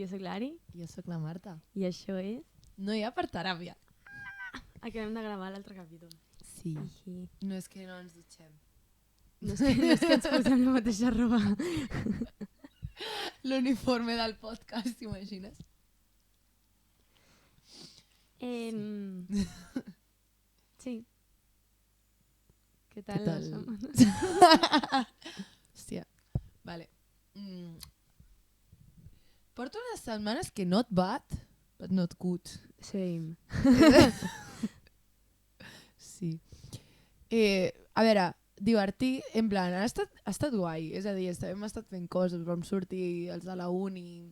Jo soc l'Ari. Jo sóc la Marta. I això és... No hi ha per teràpia. Acabem de gravar l'altre capítol. Sí. I... No és que no ens dutxem. No és que ens posem la mateixa roba. L'uniforme del podcast, t'imagines? Sí. Què tal la setmana? Hòstia. Vale. Porto unes setmanes que not bad, but not good. Same. Sí. A veure, divertir, en plan, ha estat guai. És a dir, hem estat fent coses, vam sortir els de la uni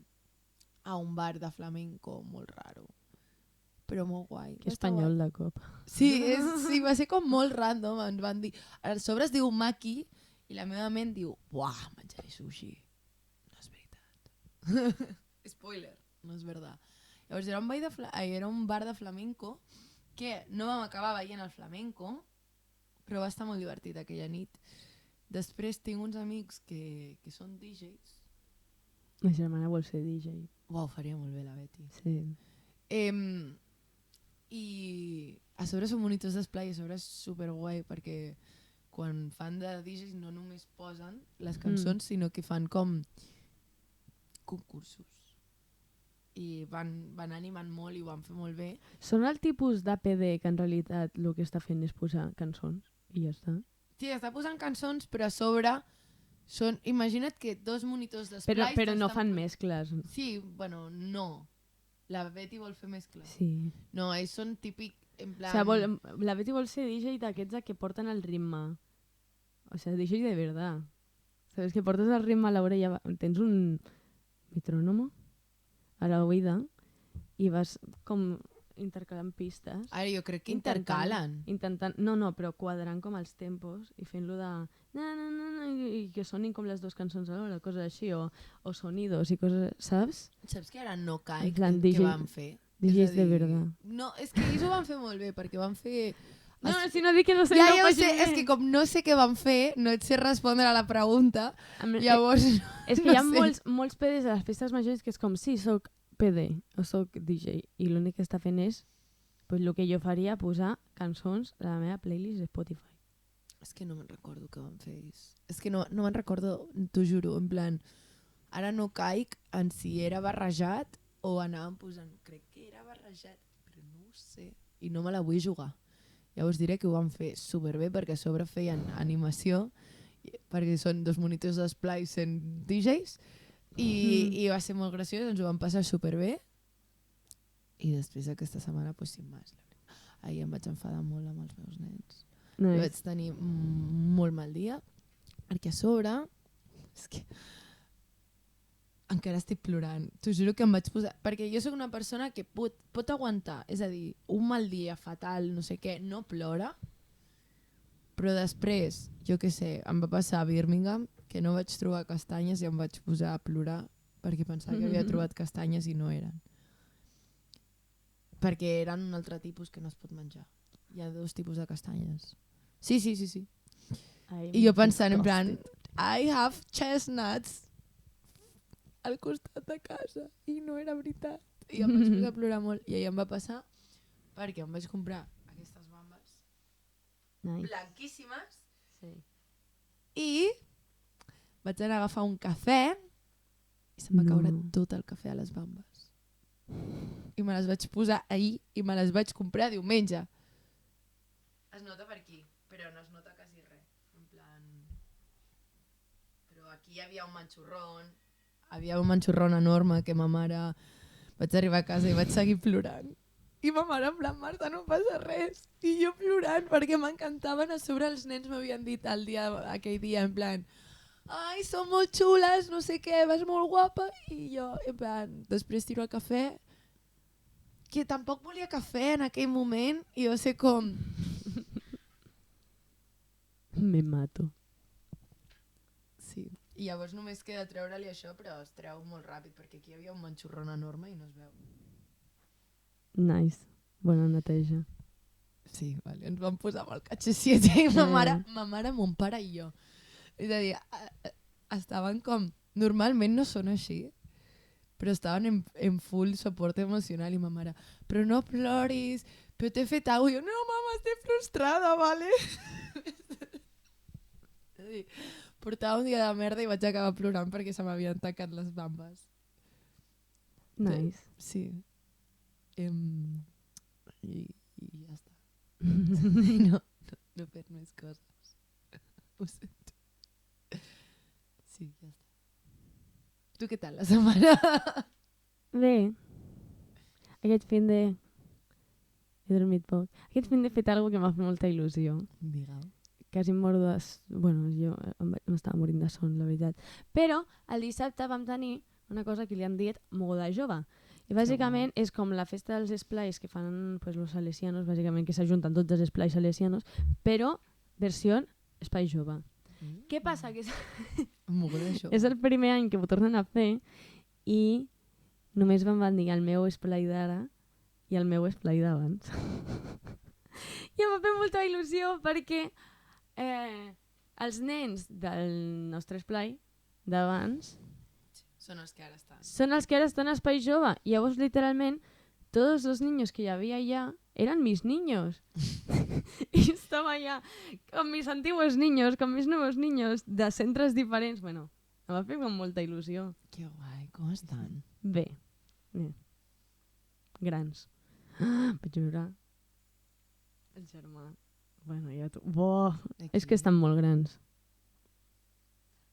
a un bar de flamenco molt raro. Però molt guai. Que espanyol de cop. Sí, va ser com molt random. Ens van dir... A sobre es diu Maki i la meva ment diu buah, menjaré sushi. No és veritat. Spoiler, no és veritat. Llavors era un bar de flamenco que no vam acabar veient el flamenco, però va estar molt divertit aquella nit. Després tinc uns amics que són DJs. Ma germana vol ser DJ. Uau, faria molt bé la Betty. Sí. I a sobre són monitors d'esplai, a sobre és superguai perquè quan fan de DJs no només posen les cançons, sinó que fan com concursos. I van animant molt i ho van fer molt bé. Són el tipus d'APD que en realitat el que està fent és posar cançons i ja està. Sí, està posant cançons, però a sobre són... Imagina't que dos monitors d'esplai... Però no fan mescles. Sí, bueno, no. La Betty vol fer mescles. Sí. No, ells són típic, en plan... O sea, la Betty vol ser DJ d'aquests que porten el ritme. O sea, DJ de verdad. Sabes que portes el ritme a l'orella, tens un metrónomo a l'oïda i vas com intercalant pistes. Ara jo crec que intercalen. No, però quadrant com els tempos i fent-lo de... i que sonin com les dues cançons alhora, coses així, o sonidos i coses, saps? Saps que ara no caic que van fer? DJs de verdad. No, és que ells ho van fer molt bé, perquè van fer... No, si no dic que no sé... Ja ho sé, és que com no sé què van fer, no et sé respondre a la pregunta, llavors... És que hi ha molts PDs a les festes majors que és com, sí, soc PD o soc DJ, i l'únic que està fent és pues, el que jo faria, posar cançons a la meva playlist de Spotify. És que no me'n recordo què van fer ells. És que no me'n recordo, t'ho juro, en plan, ara no caic en si era barrejat o anàvem posant... Crec que era barrejat, però no ho sé. I no me la vull jugar. Llavors diré que ho van fer superbé perquè a sobre feien animació, perquè són dos monitors d'esplai sent DJs, i va ser molt graciós, ens ho vam passar superbé. I després aquesta setmana, pues, sin más. Ahir em vaig enfadar molt amb els meus nens. Nice. Vaig tenir molt mal dia, perquè a sobre... És que encara estic plorant. T'ho juro que em vaig posar... Perquè jo sóc una persona que pot aguantar. És a dir, un mal dia fatal, no sé què, no plora. Però després, jo què sé, em va passar a Birmingham, que no vaig trobar castanyes i em vaig posar a plorar perquè pensava que havia trobat castanyes i no eren. Perquè eren un altre tipus que no es pot menjar. Hi ha dos tipus de castanyes. Sí. I jo pensant en plan, I have chestnuts al costat de casa i no era veritat. I em vaig posar a plorar molt. I ahir em va passar perquè em vaig comprar aquestes bambes blanquíssimes i vaig anar a agafar un cafè i se'm va caure tot el cafè a les bambes. I me les vaig posar ahir i me les vaig comprar diumenge. Es nota per aquí, però no es nota quasi res. En plan... Però aquí hi havia un manxurrón. Havia un manxurrón enorme que ma mare... Vaig arribar a casa i vaig seguir plorant. I ma mare en plan, Marta, no passa res. I jo plorant perquè m'encantaven. A sobre els nens m'havien dit aquell dia en plan... Ai, són molt xules, no sé què, vas molt guapa. I jo, en plan, després tiro el cafè, que tampoc volia cafè en aquell moment, i va ser com... Me mato. Sí, i llavors només queda treure-li això, però es treu molt ràpid, perquè aquí hi havia un manxurrón enorme i no es veu. Nice, bona neteja. Sí, vale. Ens vam posar amb el K7 i ma mare, mon pare i jo. És a dir, estaven com... Normalment no són així, però estaven en full suport emocional i ma mare, però no ploris, però t'he fet alguna cosa. Jo, no, mama, estic frustrada, vale? Portava un dia de merda i vaig acabar plorant perquè se m'havien tancat les bambes. Nice. Sí. I ja està. No he fet més coses. Ho sento. Sí, ja està. Tu què tal la setmana? Bé. Aquest fin de... He dormit poc. Aquest fin de he fet alguna que m'ha fet molta il·lusió. Digue'm. Quasi em moro de... Bueno, jo m'estava morint de son, la veritat. Però el dissabte vam tenir una cosa que li han dit mogoda jove. I bàsicament és com la festa dels esplais que fan pues, los salesianos, bàsicament que s'ajunten tots els esplais salesianos, però versió espai jove. Què passa? Que és el primer any que ho tornen a fer i només van dir el meu esplai d'ara i el meu esplai d'abans. I em va fer molta il·lusió perquè els nens del nostre esplai d'abans són els que ara estan. Són els que ara estan a Espai Jove. I llavors, literalment, tots els niños que hi havia allà eren mis niños. I estava allà con mis antiguos niños, con mis nuevos niños, de centres diferents. Bueno, em va fer com molta il·lusió. Que guai, com estan? Bé. Grans. Vaig veure el germà. Bueno, ja tu... Boh! És que estan molt grans.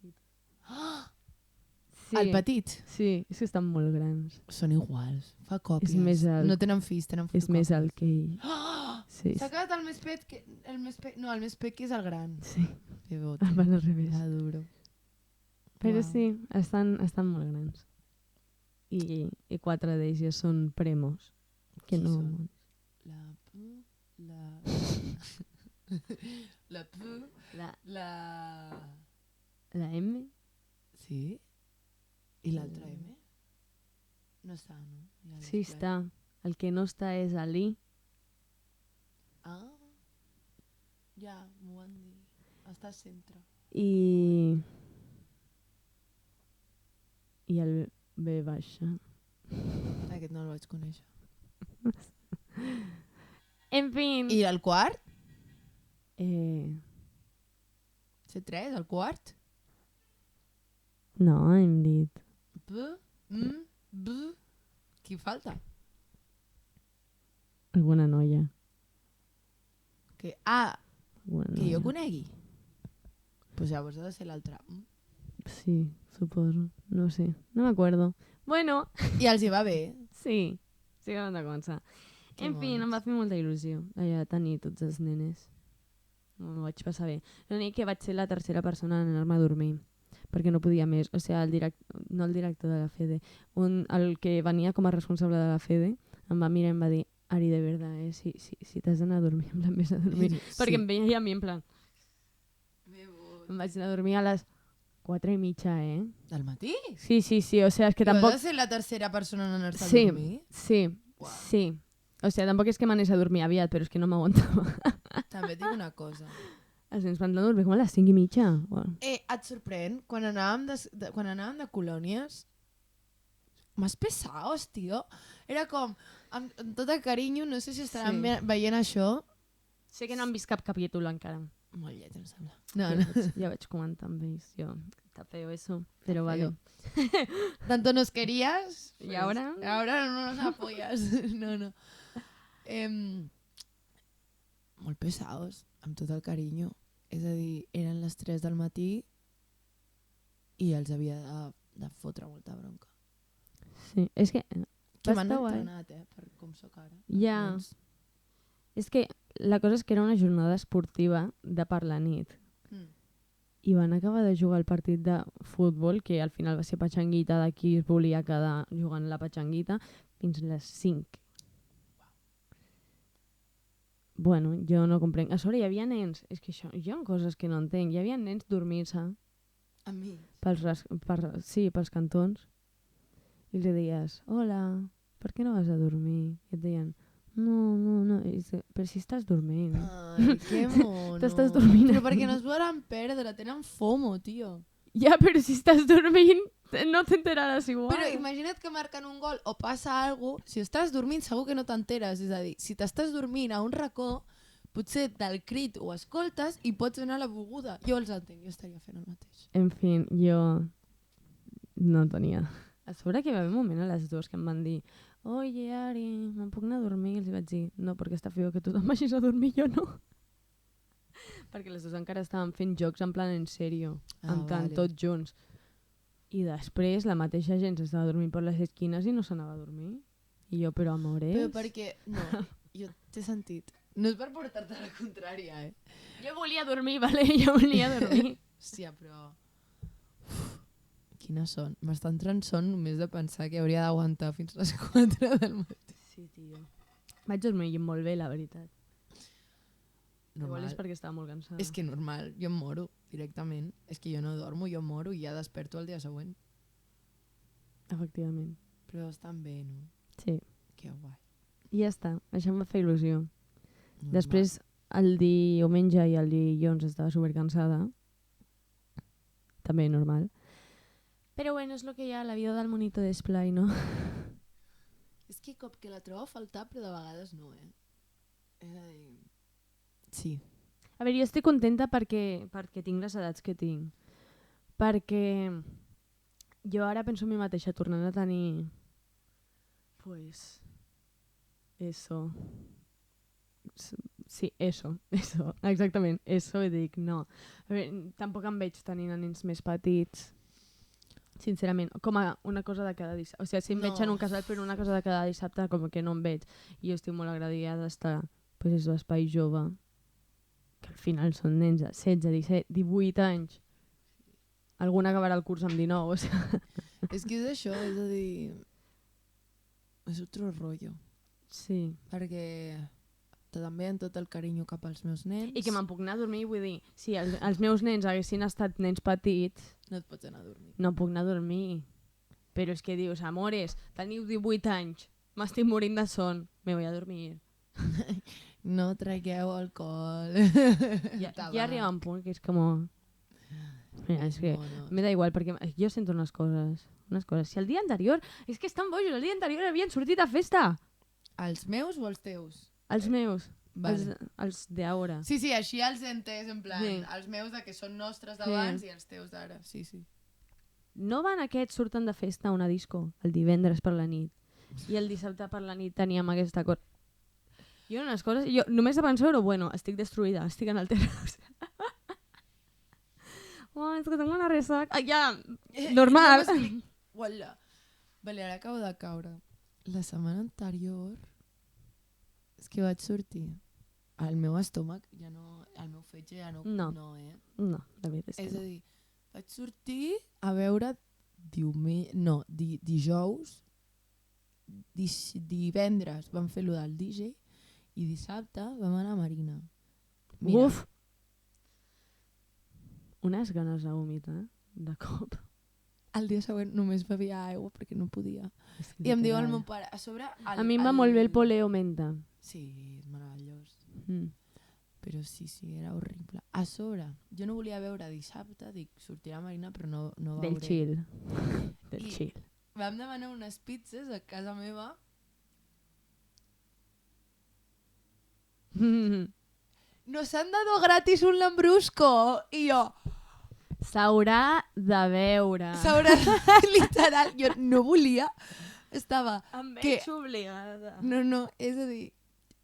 Sí. El petit? Sí, és que estan molt grans. Són iguals, fa còpies. És més alt. No tenen fills, tenen fotocòpies. És més alt que ell. Oh! Sí. S'ha quedat el més pet que... No, el més pet que és el gran. Sí. Que bote. Van al revés. Ja duro. Però sí, estan molt grans. I 4 d'ells ja són premos. Que Qui no... són? La P... La P... La... La M? Sí? I l'altra M? No està, no? Ja Sí, està. El que no està és a l'I. Ah, ja, m'ho van dir. Està al centre. I el B baixa. Aquest no el vaig conèixer. En fin. I el quart? C3, el quart? No, hem dit. B, M, B... Qui falta? Alguna noia. Que Alguna jo conegui. Pues llavors ha de ser l'altre. Sí, suposo. No sé. No m'acuerdo. Bueno. I els hi va bé. Sí. Sí que vam de començar. En fi, em va fer molta il·lusió allà tenir tots els nenes. M'ho vaig passar bé. L'únic que vaig ser la tercera persona en anar-me a dormir perquè no podia més. O sigui, no el director de la FEDE, el que venia com a responsable de la FEDE em va mirar i em va dir: Ari, de verdad, si t'has d'anar a dormir, en plan, vés a dormir. Sí. Perquè em veia a mi en plan... Em vaig anar a dormir a les 4:30, Del matí? Sí, o sigui, és que tampoc... Vas ser la tercera persona en anar-se a dormir? Sí. O sigui, tampoc és que m'anés a dormir aviat, però és que no m'aguantava. També et dic una cosa. Els nens van dormir com a les 5:30. Bueno. Et sorprèn? Quan anàvem de colònies, más pesados, tio. Era com, amb tot el carinyo, no sé si estaran veient això. Sé que no han vist cap capítol encara. Molt llet, em sembla. Ja vaig comentar amb ells. Está feo eso, pero vale. Tanto nos querías. ¿Y ahora? Ahora no nos apoyas. No. Molt pesados, amb tot el carinyo. És a dir, eren les 3 del matí i els havia de fotre molta bronca. Sí, és que... Que m'han entrenat, per com sóc ara. Ja. És que la cosa és que era una jornada esportiva de per la nit. I van acabar de jugar el partit de futbol, que al final va ser patxanguita de qui es volia quedar jugant la patxanguita, fins les 5. Bueno, jo no comprenc. A sobre hi havia nens, és que això, hi ha coses que no entenc. Hi havia nens dormint-se. A mi? Pels cantons. I li deies, hola, per què no vas a dormir? I et deien, no, però si estàs dormint. Ai, que mono. T'estàs dormint. Però perquè no es volen perdre, tenen FOMO, tio. Ja, però si estàs dormint, no t'enteraràs igual. Però imagina't que marquen un gol o passa alguna cosa, si estàs dormint segur que no t'enteres, és a dir, si t'estàs dormint a un racó, potser del crit ho escoltes i pots anar a la beguda. Jo els entenc, jo estaria fent el mateix. En fi, jo no tenia. A sobre que hi va haver un moment a les 2 que em van dir oye, Ari, me'n puc anar a dormir? I els vaig dir, no, perquè està feo que tu te'n vagis a dormir, jo no. Perquè les dues encara estaven fent jocs en plan en sèrio, en plan tots junts. I després la mateixa gent s'estava dormint per les esquines i no s'anava a dormir. I jo, però amores... Però perquè, no, jo t'he sentit. No és per portar-te la contrària, Jo volia dormir, vale? Jo volia dormir. Hòstia, però... Quines són? M'està entrant son només de pensar que hauria d'aguantar fins les 4 del matí. Sí, tio. Vaig dormir molt bé, la veritat. Normal. Igual és perquè estava molt cansada. És que normal, jo em moro directament. És que jo no dormo, jo em moro i ja desperto el dia següent. Efectivament. Però estan bé, no? Sí. Que guai. I ja està, això em va fer il·lusió. Normal. Després, el diumenge i el dilluns estava supercansada. També normal. Però bueno, és el que hi ha, la vida del monitor d'esplai, no? És que cop que la trobo a faltar, però de vegades no, És a dir... Sí. A veure, jo estic contenta perquè tinc les edats que tinc. Perquè jo ara penso en mi mateixa tornant a tenir... Pues... Eso. Sí, eso. Exactament, eso, i dic, no. A veure, tampoc em veig tenint nens més petits. Sincerament, com a una cosa de cada dissabte. O sigui, sí em veig en un casal, però una cosa de cada dissabte com que no em veig. I jo estic molt agradida d'estar pues, és l'espai jove, que al final són nens de 16, 17, 18 anys. Algun acabarà el curs amb 19, o sigui. És que és això, és a dir... És otro rollo. Sí. Perquè també amb tot el carinyo cap als meus nens... I que me'n puc anar a dormir, vull dir, si els meus nens haguessin estat nens petits... No et pots anar a dormir. No puc anar a dormir. Però és que dius, amores, teniu 18 anys, m'estic morint de son, me voy a dormir. No tragueu alcohol. Ja arriba un punt que és com... Mira, és que me da igual, perquè jo sento unes coses. Si el dia anterior... És que estan bojos, el dia anterior havien sortit a festa. Els meus o els teus? Els meus. Vale. Els d'ara. Sí, així els he entès, en plan, sí. Els meus de que són nostres d'abans i els teus d'ara, sí. No van aquests, surten de festa a una disco, el divendres per la nit. I el dissabte per la nit teníem aquesta cosa. Jo unes coses, jo només de pensar-ho, bueno, estic destruïda, estic en el terreny. Oh, és que tengo una resaca. Ja, normal. Uala. Vale, ara acabo de caure. La setmana anterior és que vaig sortir. El meu estómac ja no... El meu fetge ja no... No, la veritat és que és a dir, vaig sortir a veure dijous, divendres vam fer lo del DJ i dissabte vam anar a Marina. Mira, uf! Unes ganes de vomitar, de cop. el dia següent només bevia aigua perquè no podia. I em diu el meu pare, a sobre... A mi em va molt bé el poleo menta. Sí, és meravellós. Mm. Però sí, era horrible. A sobre, jo no volia veure dissabte, dic, sortirà a Marina, però no veuré. Del chill. Del chill. Vam demanar unes pizzas a casa meva. Nos han dado gratis un lambrusco. I jo... S'haurà de veure. S'haurà literal. Jo no volia. Estava... Em veig obligada. No, és a dir...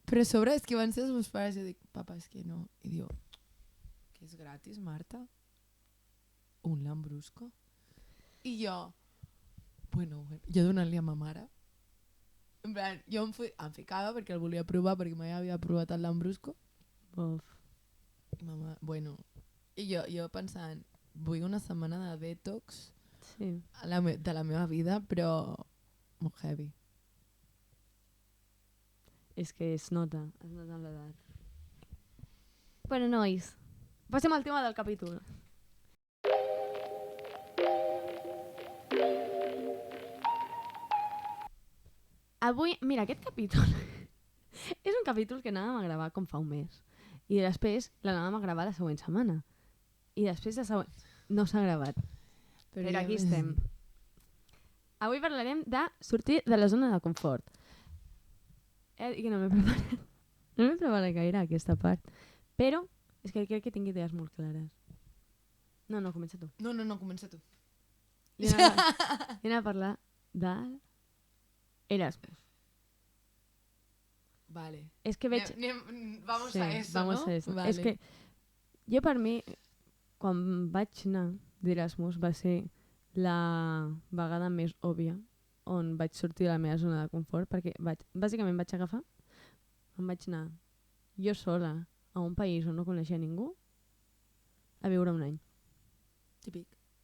Però a sobre és que van ser els meus pares i dic, papa, és que no. I diu, que és gratis, Marta? Un lambrusco? I jo, bueno, jo donant-li a ma mare. En plan, jo em ficava perquè el volia provar, perquè mai havia provat el lambrusco. Uf. I mama, bueno, i jo pensant, vull una setmana de detox sí. de la meva vida, però molt heavy. És que es nota en l'edat. Bueno, nois, passem al tema del capítol. Avui, mira, aquest capítol és un capítol que anàvem a gravar com fa un mes. I després l'anàvem a gravar la següent setmana. I després la següent... No s'ha gravat. Però aquí estem. Avui parlarem de sortir de la zona de confort. I que no m'he preparat. No m'he preparat gaire aquesta part. Però és que crec que tinc idees molt clares. No, comença tu. No, comença tu. I anem a parlar de Erasmus. Vale. És que veig... Vamos a eso, vamos no? a eso. Vale. És que jo per mi, quan vaig anar d'Erasmus, va ser la vegada més òbvia on vaig sortir de la meva zona de confort, perquè bàsicament vaig agafar, em vaig anar jo sola a un país on no coneixia ningú a viure un any.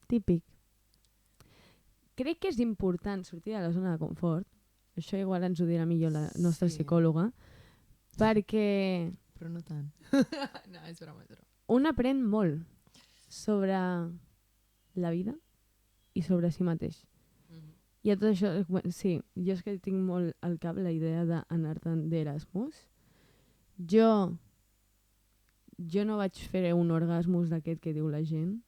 Típic. Crec que és important sortir de la zona de confort, això igual ens ho dirà millor la nostra psicòloga, perquè... Però no tant. No, és broma. Un aprèn molt sobre la vida i sobre si mateix. I a tot això, sí, jo és que tinc molt al cap la idea d'anar-te'n d'Erasmus. Jo no vaig fer un orgasmus d'aquest que diu la gent,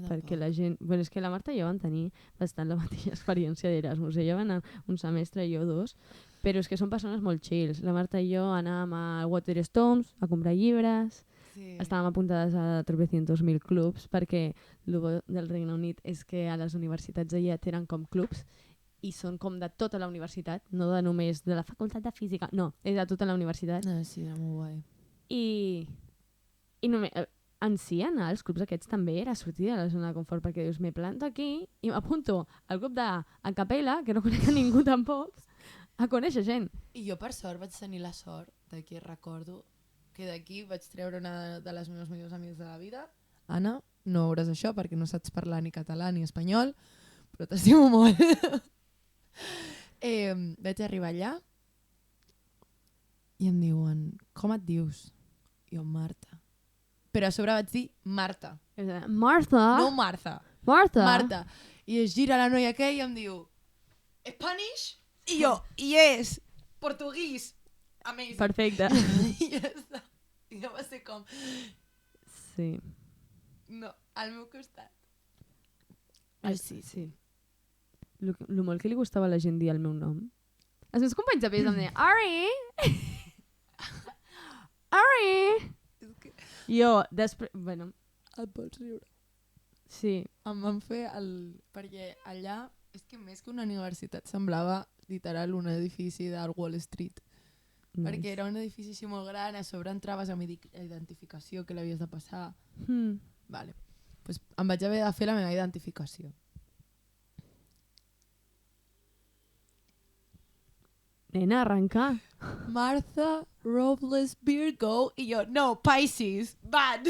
perquè la gent... Bueno, és que la Marta i jo van tenir bastant la mateixa experiència d'Erasmus. Ella va anar un semestre i jo 2, però és que són persones molt chills. La Marta i jo anàvem a Waterstones a comprar llibres, estàvem apuntades a 300.000 clubs, perquè el bo del Regne Unit és que a les universitats allà tenen com clubs i són com de tota la universitat, no de només de la facultat de física, no, és de tota la universitat. Sí, era molt guai. I només, en si anar als clubs aquests també era sortir de la zona de confort, perquè dius, me planto aquí i m'apunto al club de a capella, que no conec a ningú tampoc, a conèixer gent. I jo per sort vaig tenir la sort de que recordo que d'aquí vaig treure una de les meves millors amigues de la vida. Anna, no veuràs això perquè no saps parlar ni català ni espanyol, però t'estimo molt. Vaig arribar allà i em diuen, com et dius? Jo, Marta. Però a sobre vaig dir Marta. Martha? No Martha. Marta. I es gira la noia aquella i em diu, Spanish? I jo, yes, portuguès. Amazing. Perfecte. I ja està. I ja va ser com... Sí. No, al meu costat. Sí. Lo molt que li gustava a la gent dir el meu nom. Els meus companys de pis em deien Ari! Ari! Jo, després... Bueno. Et pots riure. Sí. Em van fer el... Perquè allà, és que més que una universitat semblava literal un edifici del Wall Street. Nice. Perquè era un edifici així molt gran, a sobre entraves amb identificació que l'havies de passar. Vale. Pues em vaig haver de fer la meva identificació. Nena, arrencar. Martha Robles Virgo i jo, no, Pisces, bad.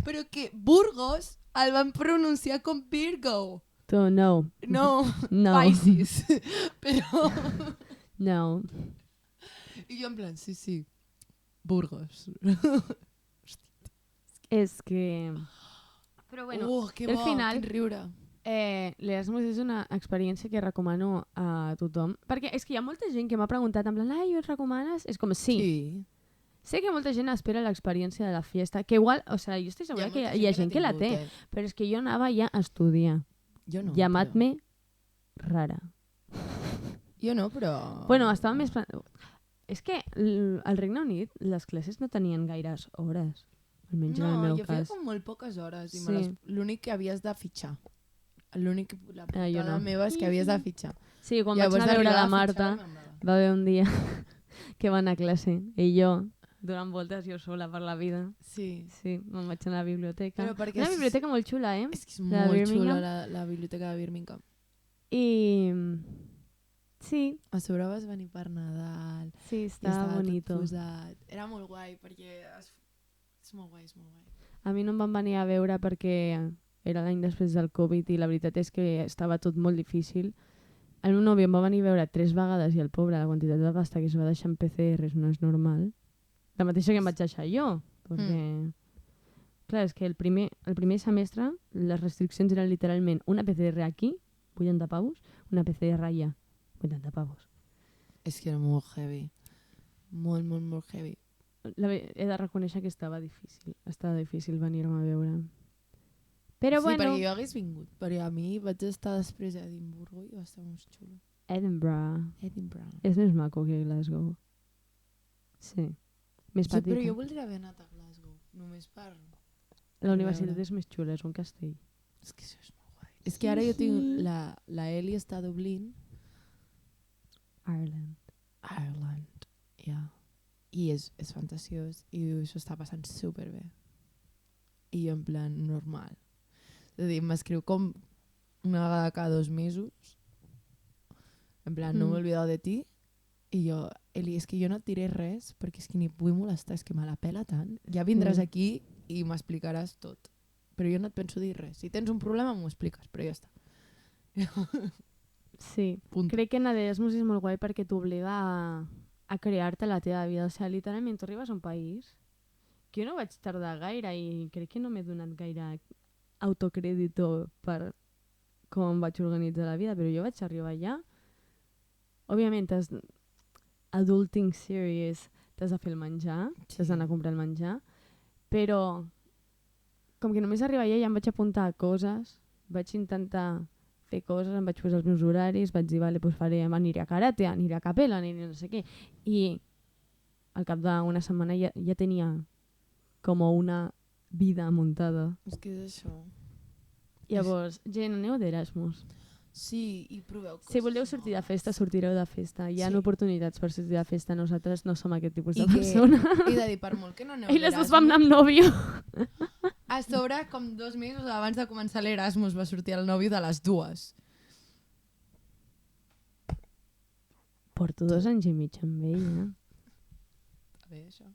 Però que Burgos el van pronunciar com Virgo. Tu, no. No. Pisces. Però... No. I jo en plan, sí, Burgos. És que... Però bueno, que al bo, final... quin riure. L'Erasmus és una experiència que recomano a tothom. Perquè és que hi ha molta gent que m'ha preguntat en plan, ai, ho recomanes? És com, sí. Sé que molta gent espera l'experiència de la fiesta, que igual, o sigui, jo estic segura que hi ha gent que la té, però és que jo anava ja a estudiar. Jo no. Llamat-me rara. Jo no, però... Bueno, estava més... És que al Regne Unit les classes no tenien gaires hores, almenys en el meu cas. No, jo feia com molt poques hores i l'únic que havies de fitxar. La putada meva és que havies de fitxar. Sí, quan vaig anar a veure la Marta, va haver un dia que va anar a classe i jo, donant voltes jo sola per la vida. Sí, me'n vaig anar a la biblioteca. Una biblioteca molt xula, És que és molt xula la biblioteca de Birmingham. I... Sí. A sobre vas venir per Nadal. Sí, estava bonito. Era molt guai perquè... És molt guai. A mi no em van venir a veure perquè era l'any després del Covid i la veritat és que estava tot molt difícil. El meu nòvio em va venir a veure 3 vegades i el pobre, la quantitat de pasta que es va deixar en PCRs no és normal. La mateixa que em vaig deixar jo. Perquè... Clar, és que el primer semestre les restriccions eren literalment una PCR aquí, 80 pavos, una PCR allà, 80 pavos. És que era molt heavy. Molt heavy. He de reconèixer que estava difícil venir-me a veure. Però sí, bueno, perquè jo hagués vingut. Però a mi vaig estar després a Edimburgo i va estar molt xulo. Edinburgh Edinburgh. és més maco que Glasgow. Sí. Més Però petita. jo voldria haver anat a Glasgow. Només per... La universitat veure. és més xula, és un castell. És que això és molt guai. És que ara jo tinc... La Eli està a Dublín. Ireland, ja. I és fantasiós. I s'ho està passant superbé. I jo en plan normal. És a dir, m'escriu com una vegada cada 2 mesos. En plan, no m'he olvidat de ti. I jo, Eli, és que jo no et diré res perquè és que ni et vull molestar, és que me la pela tant. Ja vindràs aquí i m'explicaràs tot. Però jo no et penso dir res. Si tens un problema m'ho expliques, però ja està. Sí. Punt. Crec que anar d'Erasmus és molt guai perquè t'obliga a crear-te la teva vida. O sigui, literalment, tu arribes a un país que jo no vaig tardar gaire i crec que no m'he donat gaire autocrèdito per com em vaig organitzar la vida, però jo vaig arribar allà. Òbviament, adulting serious, t'has de fer el menjar, t'has d'anar a comprar el menjar, però com que només arribar allà ja em vaig apuntar a coses, vaig intentar fer coses, em vaig posar els meus horaris, vaig dir, vale, pues aniré a karate, aniré a capella, aniré no sé què. I al cap d'una setmana ja tenia com una vida muntada. És que és això. Llavors, gent, aneu d'Erasmus. Sí, i proveu coses. Si voleu sortir de festa, sortireu de festa. Hi ha Sí. oportunitats per sortir de festa. Nosaltres no som aquest tipus de I que- persona. He de dir, per molt que no aneu I les dues vam anar amb nòvio. A sobre, com 2 mesos abans de començar l'Erasmus, va sortir el nòvio de les dues. Porto 2 anys i mig amb ell, Està bé, això.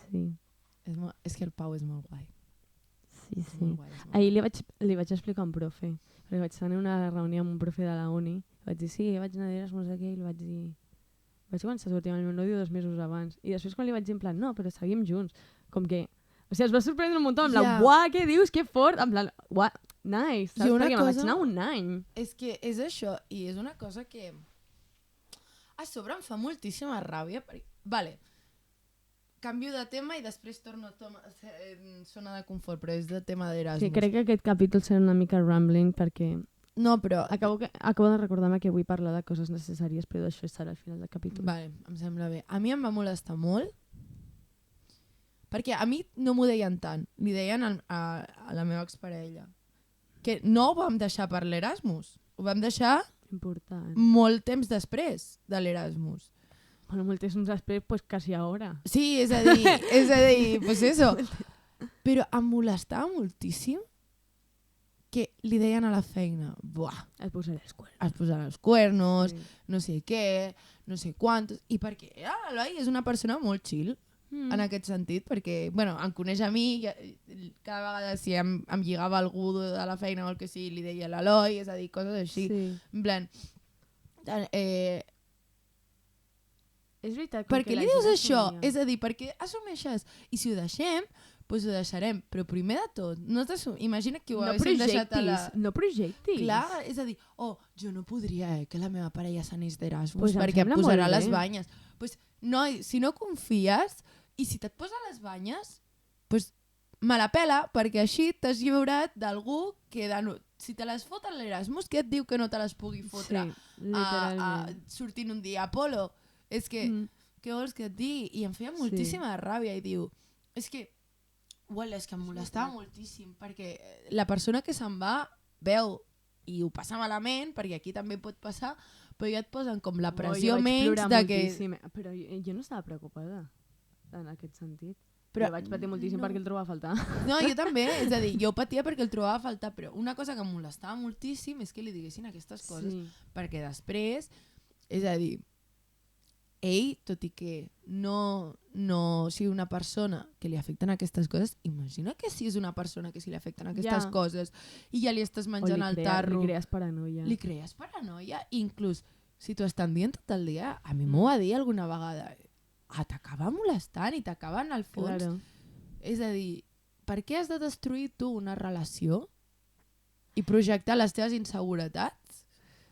Sí, És que el Pau és molt guai. sí, És sí. molt guai, és molt Ahir guai. li vaig explicar a un profe, perquè vaig tenir una reunió amb un profe de la uni, vaig dir, sí, vaig anar d'Erasmus aquí, i li vaig dir... Vaig començar a sortir amb el meu nòvio 2 mesos abans. I després quan li vaig dir en plan, no, però seguim junts. Com que... O sigui, es va sorprendre un munt, en plan, Ja. uah, què dius, que fort, en plan, uah, nice, saps? I una Perquè me vaig cosa- anar un any. És que és això, i és una cosa que a sobre em fa moltíssima ràbia. Perquè... Vale, canvio de tema i després torno a zona de confort, però és de tema d'Erasmus. Sí, crec que aquest capítol serà una mica rambling perquè No, però... acabo de recordar-me que vull parlar de coses necessàries, però això serà al final del capítol. Vale, em sembla bé. A mi em va molestar molt perquè a mi no m'ho deien tant. Li deien a la meva exparella que no ho vam deixar per l'Erasmus. Ho vam deixar Important. molt temps després de l'Erasmus. Bueno, moltíssims després, pues quasi ara. Sí, és a dir, pues eso. Però em molestava moltíssim que li deien a la feina, buah, Et posaré els cuernos. has posat els cuernos, Sí. no sé què, no sé quantos... I perquè l'Eloi és una persona molt chill, en aquest sentit, perquè, bueno, em coneix a mi, cada vegada si em lligava algú de la feina o el que sigui, li deia a l'Eloi, és a dir, coses així. Sí. En plan, És veritat. per què li dius això? És a dir, perquè assumeixes, i si ho deixem, doncs ho deixarem, però primer de tot, no imagina que ho haguéssim deixat a la... No projectis. Clar, és a dir, jo no podria que la meva parella s'anés d'Erasmus Pues em perquè em sembla posarà molt les bé. banyes. Pues, noi, si no confies i si te't posa les banyes, pues, me la pela perquè així t'has lliurat d'algú que si te les fot a l'Erasmus, què et diu que no te les pugui fotre Sí, literalment. sortint un dia a Polo? És que, què vols que et digui? I em feia moltíssima ràbia i diu, és que és que em molestava moltíssim perquè la persona que se'n va veu i ho passa malament, perquè aquí també pot passar, però ja et posen com la pressió menys de que... Però jo no estava preocupada en aquest sentit. Però jo vaig patir moltíssim perquè el trobava a faltar. No, jo també, és a dir, jo patia perquè el trobava a faltar, però una cosa que em molestava moltíssim és que li diguessin aquestes coses, perquè després, és a dir, ell, tot i que no sigui una persona que li afecten aquestes coses, imagina que si és una persona que si li afecten aquestes coses i ja li estàs menjant el tarro. Li crees paranoia. Li crees paranoia. Inclús, si t'ho estan dient tot el dia, a mi m'ho va dir alguna vegada, t'acaba molestant i t'acaba en el fons. Claro. És a dir, per què has de destruir tu una relació i projectar les teves inseguretats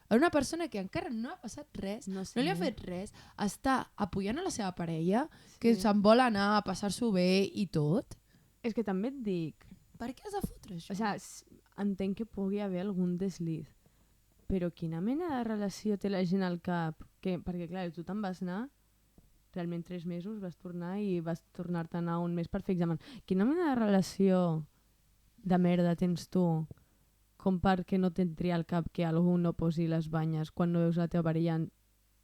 a una persona que encara no ha passat res, no li ha fet res, està apoyant a la seva parella, que se'n vol anar a passar-s'ho bé i tot? És que també et dic, Per què has de fotre això? O sigui, entenc que pugui haver algun desliz, però quina mena de relació té la gent al cap? Perquè clar, tu te'n vas anar, realment 3 mesos, vas tornar i vas tornar-te a anar un mes per fer examen. Quina mena de relació de merda tens tu com perquè no t'entri al cap que algú no posi les banyes quan no veus la teva parella en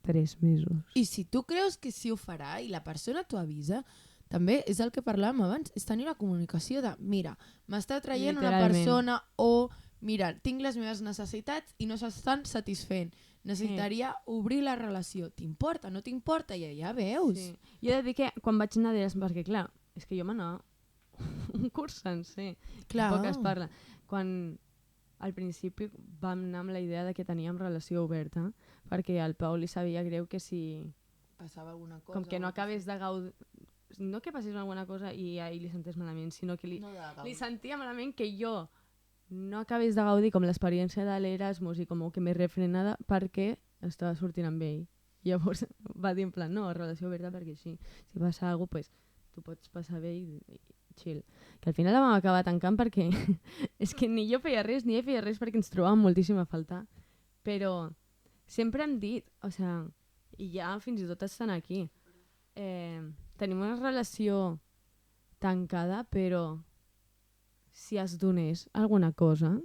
3 mesos? I si tu creus que sí ho farà i la persona t'ho avisa, també és el que parlàvem abans, és tenir la comunicació de mira, m'està traient una persona o mira, tinc les meves necessitats i no s'estan satisfent. Necessitaria obrir la relació. T'importa, no t'importa? I ja veus. Sí. Jo he de dir que quan vaig anar d'Erasmus, perquè clar, és que jo m'anava un curs sencer, Clar. poc es parla. Quan al principi vam anar amb la idea de que teníem relació oberta, perquè al Pau li sabia greu que si... Passava alguna cosa. Com que no acabés de gaudir... No que passés alguna cosa i a ell li sentés malament, sinó que li sentia malament que jo no acabés de gaudir com l'experiència de l'Erasmus i com que m'he refrenada perquè estava sortint amb ell. Llavors va dir en plan, no, relació oberta perquè així, si passa alguna cosa, pues, tu pots passar bé i chill. Que al final la vam acabar tancant perquè és que ni jo feia res ni ell feia res perquè ens trobàvem moltíssim a faltar. Però sempre hem dit, o sigui, i ja fins i tot estan aquí, tenim una relació tancada, però si es donés alguna cosa,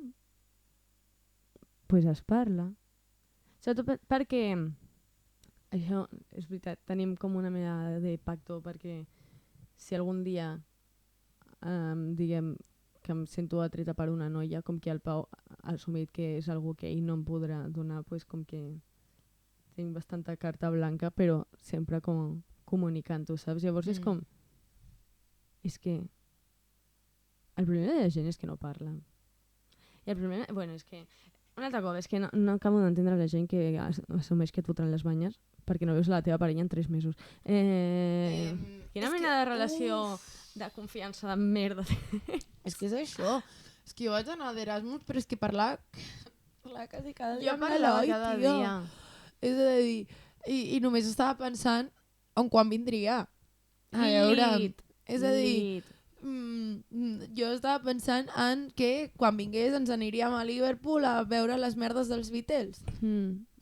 pues es parla. Sobretot perquè, això és veritat, tenim com una mena de pacto perquè si algun dia diguem que em sento atreta per una noia, com que el Pau ha assumit que és algú que ell no em podrà donar, pues com que tinc bastanta carta blanca, però sempre com comunicant-ho, saps? Llavors és com... És que... El problema de la gent és que no parla. I el problema... Bueno, és que... Una altra cosa, és que no acabo d'entendre la gent que assumeix que et fotran les banyes perquè no veus la teva parella en 3 mesos. Quina mena de relació de confiança de merda. És que és això. És que jo vaig anar d'Erasmus, però és que parlar quasi cada dia amb l'Eloi, tio. És a dir, i només estava pensant en quan vindria a veure'm. És a dir, jo estava pensant en que quan vingués ens aniríem a Liverpool a veure les merdes dels Beatles.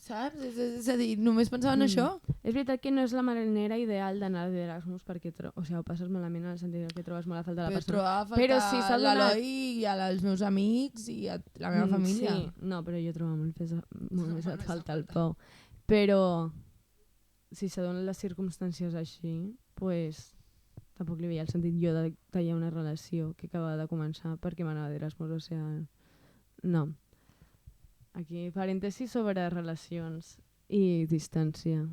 Saps? És a dir, només pensava en això. És veritat que no és la manera ideal d'anar d'Erasmus perquè o sigui, ho passes malament en el sentit que trobes molt a falta de la persona. Però si s'ha l'Eloi i als meus amics i a la meva família. Sí, no, però jo trobo molt més a falta el Pau. Però si se donen les circumstàncies així, pues, tampoc li veia el sentit jo de tallar una relació que acaba de començar perquè m'anava d'Erasmus, o sigui, no. Aquí, parèntesis sobre relacions i distància.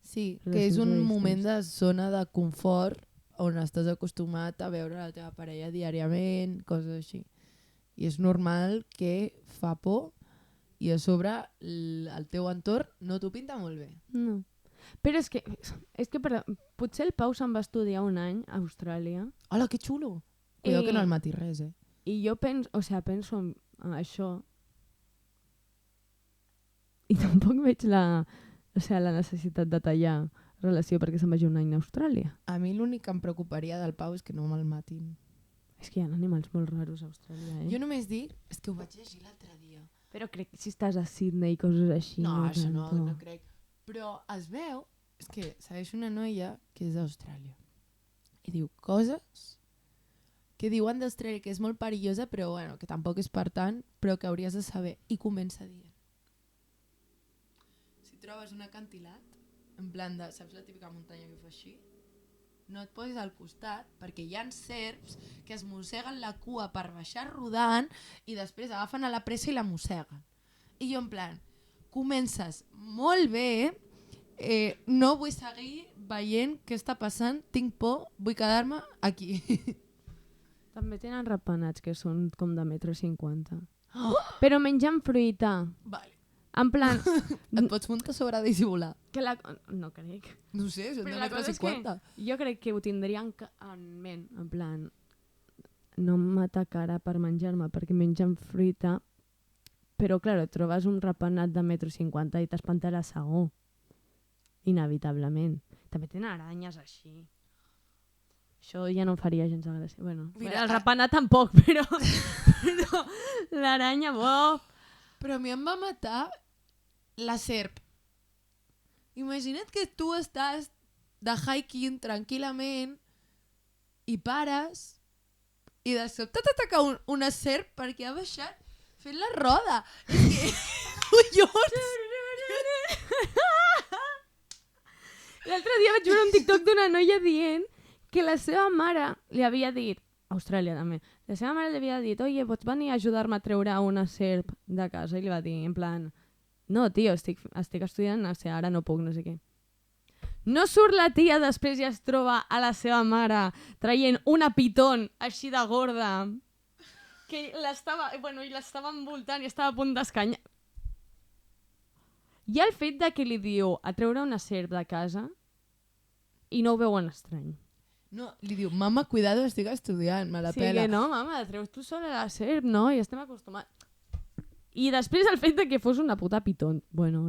Sí, que és un moment de zona de confort on estàs acostumat a veure la teva parella diàriament, coses així. I és normal que fa por i a sobre el teu entorn no t'ho pinta molt bé. No. Però és que potser el Pau se'n va estudiar un any a Austràlia. Hola, que xulo! Cuidao que no el mati res, I jo penso en això i tampoc veig la necessitat de tallar relació perquè se'n vagi un any a Austràlia. A mi l'únic que em preocuparia del Pau és que no me'l matin. És que hi ha animals molt raros a Austràlia, Jo només dic, és que ho vaig llegir l'altre dia. Però crec que si estàs a Sydney i coses així... No, això no crec. Però es veu, és que segueix una noia que és d'Austràlia i diu coses que diuen d'Austràlia que és molt perillosa, però bueno, que tampoc és per tant, però que hauries de saber. I comença dient: si trobes un acantilat, en plan de, saps la típica muntanya que fa així? No et posis al costat perquè hi ha serps que es mosseguen la cua per baixar rodant i després agafen a la pressa i la mosseguen. I jo en plan, comences molt bé, no vull seguir veient què està passant, tinc por, vull quedar-me aquí. També tenen ratpenats que són com de 1,50 m. Oh! Però menjant fruita. Vale. En plan... Et pots muntar sobre d'ells i volar? No crec. No sé, són de 1,50 m. Jo crec que ho tindrien en ment, en plan... No m'atacarà per menjar-me perquè mengen fruita, però, clar, et trobes un ratpenat de 1,50 m i t'espantarà segur. Inevitablement. També tenen aranyes així. Això ja no em faria gens de gràcia. Bueno, Mira, el rapanat tampoc, però l'aranya, bo. Però a mi em va matar la serp. Imagina't que tu estàs de hiking tranquil·lament i pares i de sobte t'ataca una serp perquè ha baixat fent la roda. És que... collons! L'altre dia vaig veure un TikTok d'una noia dient que la seva mare li havia dit, a Austràlia també, la seva mare li havia dit, oye, pots venir a ajudar-me a treure una serp de casa? I li va dir, en plan, no, tio, estic estudiant, ara no puc, no sé què. No surt la tia després i es troba a la seva mare traient una pitón així de gorda que l'estava envoltant i estava a punt d'escanyar. Hi ha el fet de que li diu a treure una serp de casa i no ho veuen estrany. No, li diu, mama, cuidado, estic estudiant, me la Sí, pela. que no, mama, treus tu sola la serp, no? I estem acostumats. I després el fet de que fos una puta pitón. Bueno.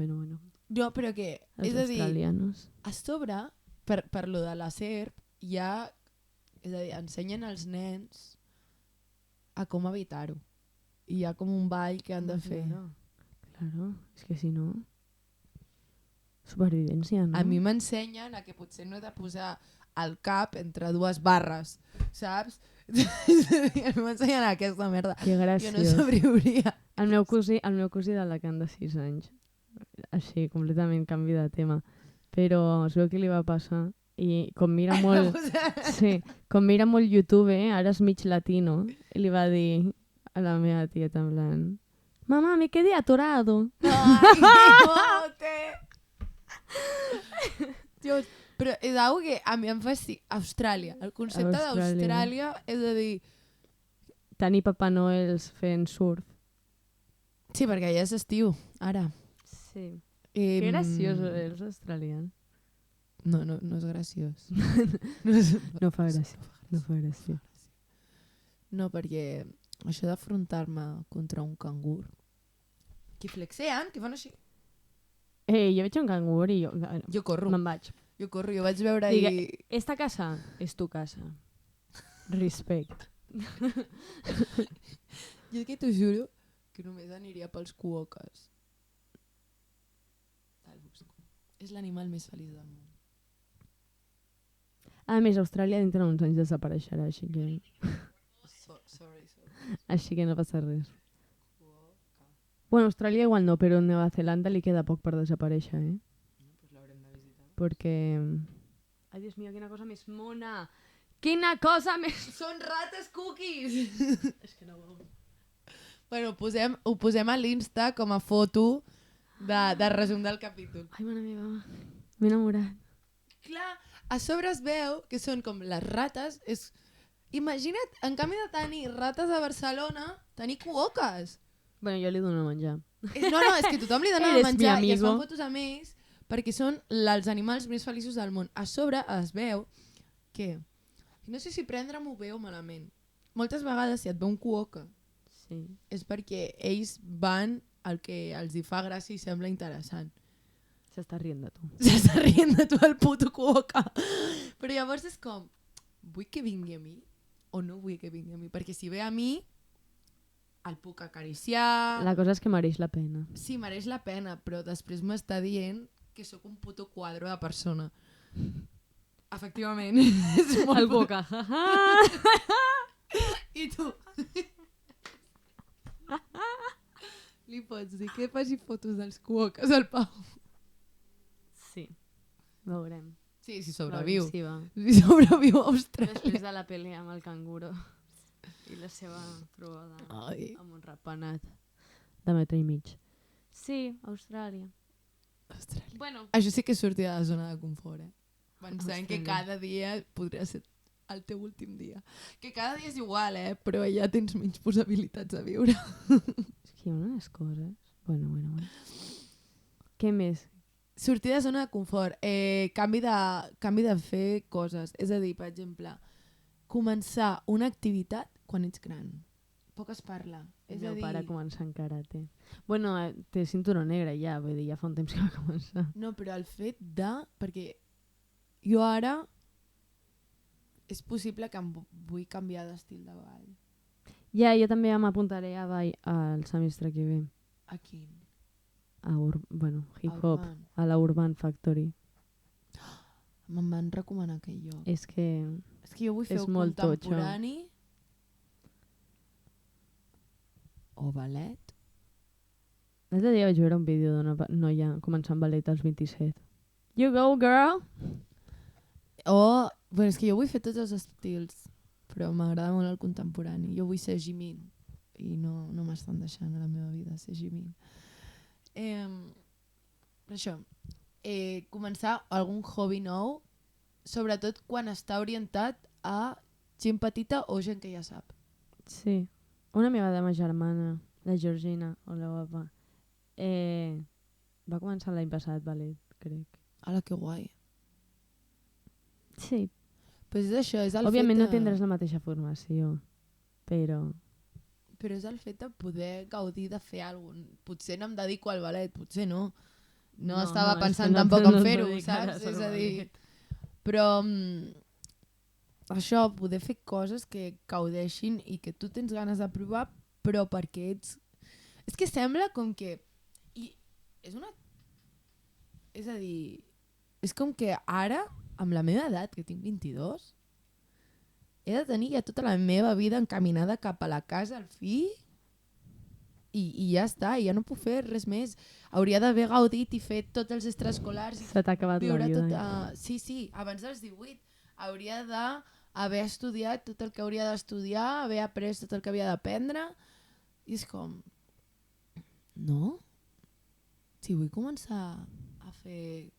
No, però que, Els és a dir, australianos. a sobre, per lo de la serp, ja, és a dir, ensenyen als nens a com evitar-ho. I hi ha com un ball que han de fer. Claro, és que si no... Supervivència, no? A mi m'ensenyen a que potser no he de posar el cap entre dues barres, saps? A mi m'ensenyen aquesta merda. Que Jo graciós. no sobreviuria. El meu cosí d'Alacant de 6 anys, així, completament canvi de tema, però es veu que li va passar i com mira molt... Sí, com mira molt YouTube, ara és mig latino, i li va dir a la meva tieta en plan, mamá, me quedé atorado. Ai, bote! Dios, però és algo que a mi em fascina. Austràlia, el concepte d'Austràlia és a dir... Tenir Papa Noels fent surf. Sí, perquè ja és estiu, ara. Sí. Que graciós els australians. No és graciós. No fa gràcia. No fa gràcia. No, perquè això d'afrontar-me contra un cangur, que flexean, que fan així. Jo veig un cangur i Jo corro. me'n vaig. Jo vaig veure Digue, i... esta casa és tu casa. Respect. Jo que t'ho juro que només aniria pels cuoques. Te'l busco. És l'animal més feliç del món. A més, Austràlia dintre d'uns anys desapareixerà, així que... Sorry. Així que no passa res. Bueno, Austràlia igual no, però Nova Zelanda li queda poc per desaparèixer, eh? Pues l'haurem de visitar. Perquè... Ai, Dios mío, quina cosa més mona! Quina cosa més... Són rates cookies! És que no ho... Bueno, ho posem a l'Insta com a foto de resum del capítol. Ai, mare meva, m'he enamorat. Clar, a sobre es veu que són com les rates. Imagina't, en canvi de tenir rates a Barcelona, tenir cuoques. Bueno, jo li dono a menjar. No, és que tothom li dona a Eres mi menjar i es amigo. fan fotos amb ells perquè són els animals més feliços del món. A sobre es veu que, no sé si prendre-m'ho bé o malament, moltes vegades si et ve un cuoca Sí. és perquè ells van al que els hi fa gràcia i sembla interessant. S'està rient de tu. S'està rient de tu el puto cuoca. Però llavors és com, vull que vingui a mi o no vull que vingui a mi? Perquè si ve a mi, el puc acariciar... La cosa és que mereix la pena. Sí, mereix la pena, però després m'està dient que sóc un puto quadro de persona. Efectivament. És molt El boca. I tu? Li pots dir que faci fotos dels cuoques al Pau. Sí, veurem. Sí, si sobreviu. Sí, va. Si sobreviu a Austràlia. Després de la pel·li amb el canguro i la seva trobada Ai. amb un rapanat de metre i mig. Sí, Austràlia. Austràlia. Bueno, Això sí que és sortir de la zona de confort, eh? Pensant que Austràlia. cada dia podria ser el teu últim dia. Que cada dia és igual, però ja tens menys possibilitats de viure. és que hi ha unes coses... Bueno. Què més? Sortir de zona de confort, canvi de fer coses. És a dir, per exemple, començar una activitat quan ets gran. Poc es parla. El És a meu dir, pare començant karate. Bueno, té cinturó negre ja, vull dir, ja fa un temps que va començar. no, però el fet de... Perquè jo ara és possible que em vull canviar d'estil de ball. Ja, jo també m'apuntaré a ball al semestre que ve. A quin? Bueno, hip-hop, Urban. a la Urban Factory. Me'n van recomanar aquell lloc. És que És que jo vull fer és un molt contemporani o ballet. l'altre dia vaig veure un vídeo d'una noia començant ballet als 27. You go, girl! O, bueno, és que jo vull fer tots els estils, però m'agrada molt el contemporani. Jo vull ser Jimin i no m'estan deixant a la meva vida ser Jimin. Per això, començar algun hobby nou, sobretot quan està orientat a gent petita o gent que ja sap. Sí. Una amiga de ma germana, la Georgina, hola guapa, va començar l'any passat ballet, crec. Ala, que guai. Sí. Pues és això, és el Òbviament fet no tindràs la mateixa formació, però... Però és el fet de poder gaudir de fer alguna cosa. Potser no em dedico al ballet, potser no. No estava és que pensant no tampoc te- en no et fer-ho, dedicaràs saps? al És a dir, ballet. però això, poder fer coses que gaudeixin i que tu tens ganes de provar, però perquè ets... És que sembla com que... I és una... És a dir, és com que ara, amb la meva edat, que tinc 22, he de tenir ja tota la meva vida encaminada cap a la casa, al fill, i ja està, ja no puc fer res més. Hauria d'haver gaudit i fet tots els extraescolars i Se t'ha acabat la viure vida. tot... Sí, abans dels 18 hauria d'haver estudiat tot el que hauria d'estudiar, haver après tot el que havia d'aprendre, i és com... No? Si vull començar a fer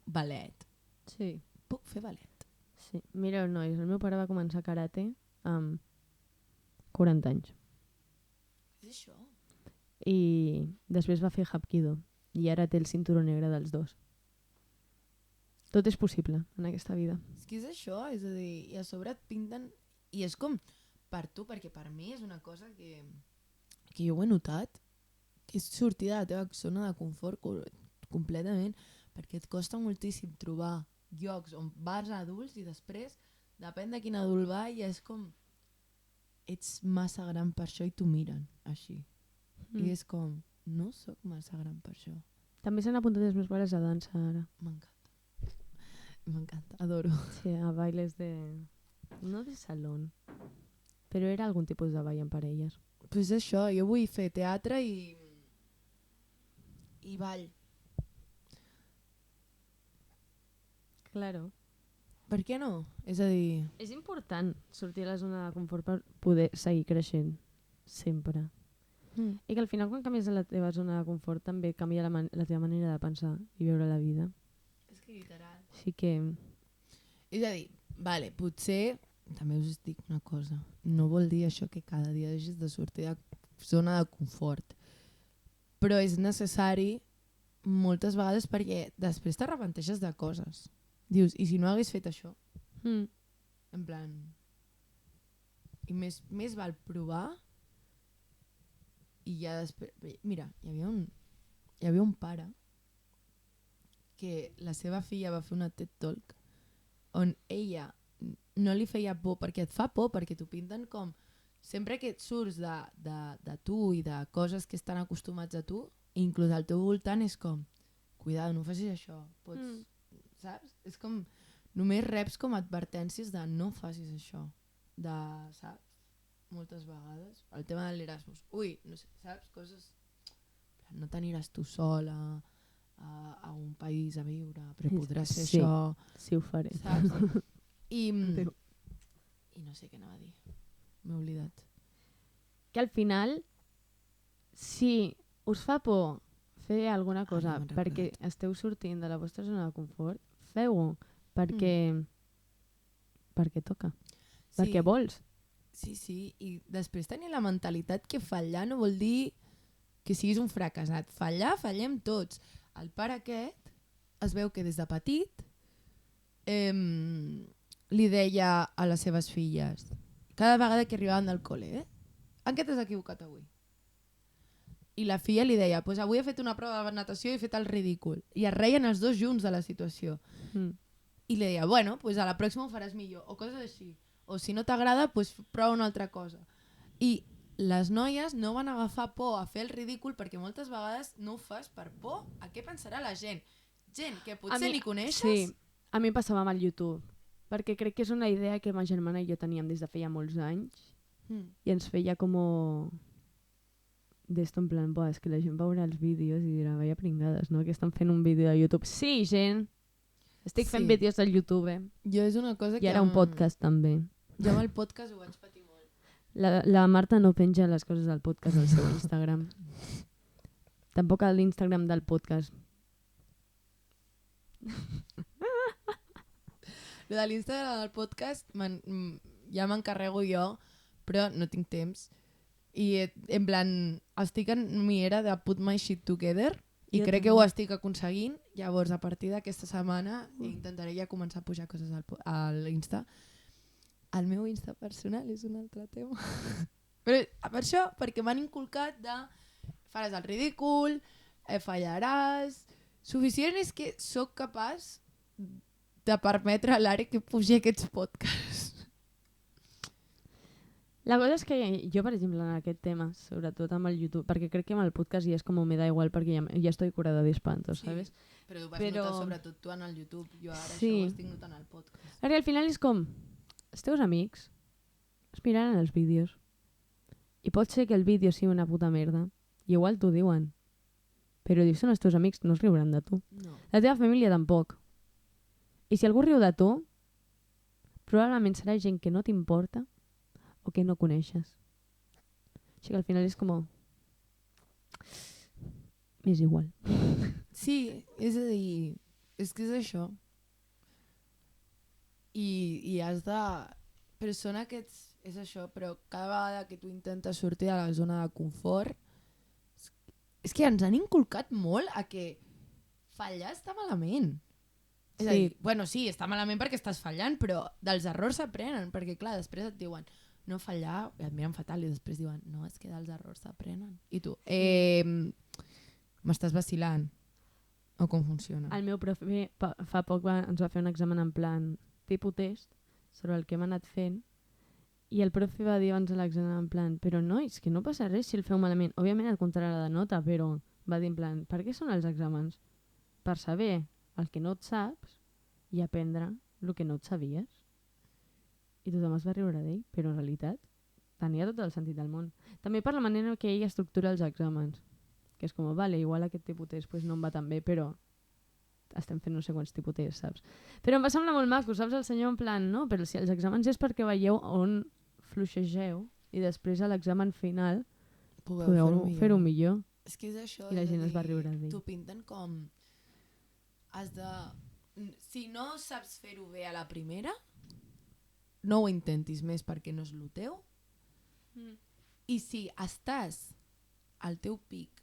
ballet, Sí. puc fer ballet. Sí. Mireu, nois, el meu pare va començar karate amb 40 anys. És això? I després va fer hapkido. I ara té el cinturó negre dels dos. Tot és possible en aquesta vida. És que és això, és a dir, i a sobre et pinten... I és com per tu, perquè per mi és una cosa que jo ho he notat, que és sortir de la teva zona de confort completament, perquè et costa moltíssim trobar llocs on vas a adults i després, depèn de quin adult va, i és com ets massa gran per això i t'ho miren així. I és com, no sóc massa gran per això. També s'han apuntat els meus pares a dansa ara. M'encanta. M'encanta, adoro. Sí, a bailes de... No de salón, però era algun tipus de ball en parelles. Pues això, jo vull fer teatre i ball. Claro. Per què no? És a dir... És important sortir a la zona de confort per poder seguir creixent. Sempre. I que al final quan canvies de la teva zona de confort també canvia la teva manera de pensar i veure la vida. És que literal. Així que... És a dir, vale, potser, també us dic una cosa, no vol dir això que cada dia deixis de sortir de zona de confort, però és necessari moltes vegades perquè després t'arrepenteixes de coses. Dius, i si no hagués fet això? En plan... I més val provar i ja després... Mira, hi havia un pare que la seva filla va fer una TED Talk on ella no li feia por, perquè et fa por, perquè t'ho pinten com... Sempre que et surts de tu i de coses que estan acostumats a tu, inclús al teu voltant, és com, cuidado, no facis això, pots... Saps? És com... Només reps com advertències de no facis això. De, saps? Moltes vegades. El tema de l'Erasmus. Ui, no sé, saps? Coses... No t'aniràs tu sola a un país a viure, però podràs fer Sí. això. Sí, ho faré. Saps? I Adéu. no sé què anava a dir. M'he oblidat. Que al final, si us fa por fer alguna cosa no me'n perquè esteu sortint de la vostra zona de confort, feu-ho, perquè toca, perquè vols. Sí, i després tenir la mentalitat que fallar no vol dir que siguis un fracassat. Fallar, fallem tots. El pare aquest es veu que des de petit li deia a les seves filles, cada vegada que arribaven del col·le, en què t'has equivocat avui? I la filla li deia, pues avui he fet una prova de natació i he fet el ridícul. I es reien els dos junts de la situació. I li deia, bueno, pues a la pròxima ho faràs millor, o coses així. O si no t'agrada, pues prova una altra cosa. I les noies no van agafar por a fer el ridícul perquè moltes vegades no ho fas per por a què pensarà la gent. Gent que potser ni coneixes. Sí, a mi em passava amb el YouTube, perquè crec que és una idea que ma germana i jo teníem des de feia molts anys i ens feia com d'esto en plan, és que la gent veurà els vídeos i dirà, vaya pringades, no? Que estan fent un vídeo de YouTube. Sí, gent! Estic fent vídeos al YouTube. Jo és una cosa I ara un podcast també. Jo amb el podcast ho vaig patir molt. La Marta no penja les coses del podcast al seu Instagram. Tampoc a l'Instagram del podcast. Lo de l'Instagram del podcast ja m'encarrego jo, però no tinc temps. I en plan, estic en mi era de put my shit together i Jo crec també. que ho estic aconseguint. Llavors, a partir d'aquesta setmana intentaré ja començar a pujar coses a l'Insta. El meu Insta personal és un altre tema. Però per això, perquè m'han inculcat de faràs el ridícul, fallaràs... Suficient és que sóc capaç de permetre a l'Ari que pugi aquests podcasts. La cosa és que jo, per exemple, en aquest tema, sobretot amb el YouTube, perquè crec que amb el podcast ja és com me da igual perquè ja estoy curada de espanto, ¿sabes? Però ho vas notar sobretot tu en el YouTube. Jo ara Sí. això ho estic notant al podcast. Perquè al final és com, els teus amics es miraran els vídeos i pot ser que el vídeo sigui una puta merda i igual t'ho diuen, però dius, són els teus amics, no es riuran de tu. No. La teva família tampoc. I si algú riu de tu, probablement serà gent que no t'importa o que no coneixes. Així que al final és com... és igual. Sí, és a dir, és que és això. I has de... Persona que és això, però cada vegada que tu intentes sortir de la zona de confort, és que ens han inculcat molt a que fallar està malament. És a Sí. dir, bueno, sí, està malament perquè estàs fallant, però dels errors s'aprenen, perquè clar, després et diuen no fallar, i et miren fatal, i després diuen no, és que dels errors s'aprenen. I tu, m'estàs vacilant? O com funciona? El meu profe fa poc ens va fer un examen en plan tipus test sobre el que hem anat fent i el profe va dir abans de l'examen en plan però nois, que no passa res si el feu malament. Òbviament et comptarà la nota, però va dir en plan, per què són els exàmens? Per saber el que no et saps i aprendre el que no et sabies. I tothom es va riure d'ell, però en realitat tenia tot el sentit del món. També per la manera que ell estructura els exàmens. Que és com, vale, igual aquest tipus test pues no em va tan bé, però estem fent no sé quants tipus test, saps? Però em va semblar molt maco, saps? El senyor en plan, no? Però si els exàmens és perquè veieu on fluixegeu i després a l'examen final podeu fer-ho millor. És que és això. I la gent es va riure d'ell. T'ho pinten com... Has de... Si no saps fer-ho bé a la primera, no ho intentis més perquè no és el teu. I si estàs al teu pic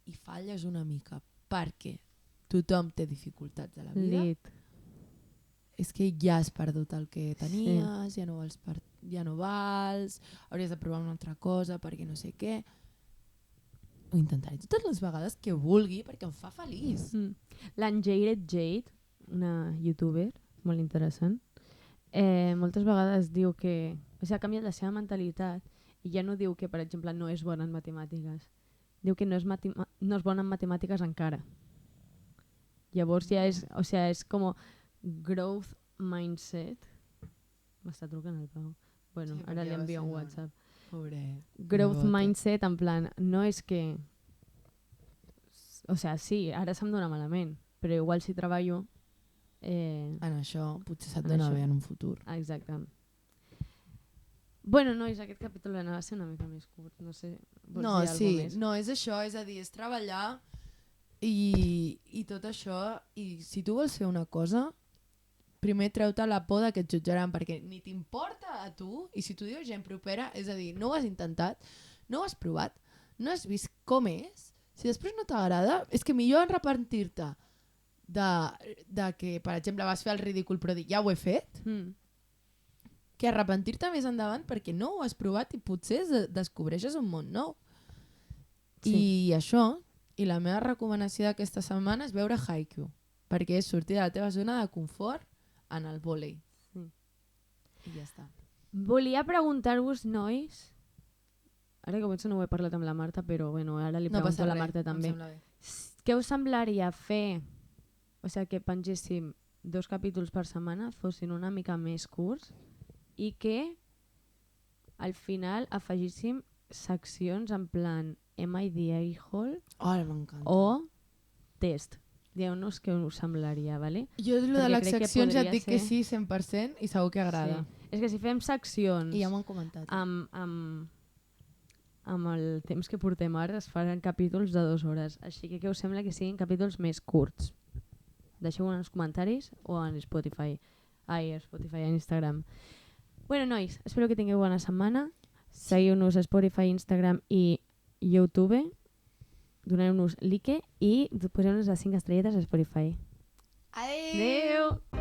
i falles una mica perquè tothom té dificultats a la vida, és que ja has perdut el que tenies, ja no vals, hauries de provar una altra cosa perquè no sé què. Ho intentaré totes les vegades que vulgui perquè em fa feliç. L'Unjaded Jade, una youtuber molt interessant, moltes vegades diu que ha canviat la seva mentalitat i ja no diu que, per exemple, no és bona en matemàtiques. Diu que no és bona en matemàtiques encara. Llavors ja és, o sigui, és com growth mindset. M'està trucant el Pau. Bueno, Sí, ara li ja va envio un ser WhatsApp. Pobret. Growth mindset, en plan, no és que... O sigui, sí, ara se'm dona malament, però igual si treballo... En això potser se't En dona això. bé en un futur. Exacte. Bueno, nois, aquest capítol anava a ser una mica més curt. No sé, vols No, dir sí, alguna més? no, és això, és a dir, és treballar i tot això, i si tu vols fer una cosa, primer treu-te la por de que et jutjaran, perquè ni t'importa a tu, i si t'ho diu gent propera, és a dir, no ho has intentat, no ho has provat, no has vist com és, si després no t'agrada, és que millor arrepentir-te de que, per exemple, vas fer el ridícul però dir, ja ho he fet, que arrepentir-te més endavant perquè no ho has provat i potser descobreixes un món nou. Sí. I això, i la meva recomanació d'aquesta setmana és veure Haikyuu, perquè és sortir de la teva zona de confort en el vòlei. Sí. I ja està. Volia preguntar-vos, nois, ara que potser no ho he parlat amb la Marta, però bueno, ara li pregunto passa a la res, Marta em també. sembla bé. Què us semblaria fer, o sigui, que pengéssim 2 capítols per setmana, fossin una mica més curts i que al final afegíssim seccions en plan Am I the A-hole M'encanta. o test. Dieu-nos què us semblaria, ¿vale? Jo de Perquè les crec que seccions ja et podria dic que ser- sí, 100%, i segur que agrada. Sí. És que si fem seccions I ja m'ho han comentat. amb el temps que portem ara es faran capítols de 2 hores. Així que què us sembla que siguin capítols més curts? Deixeu-ho en els comentaris o en Spotify. Spotify, en Instagram. Bueno, nois, espero que tingueu bona setmana. Seguiu-nos a Spotify, Instagram i YouTube. Doneu-nos like i poseu-nos les 5 estrelletes a Spotify. Adéu! Adéu!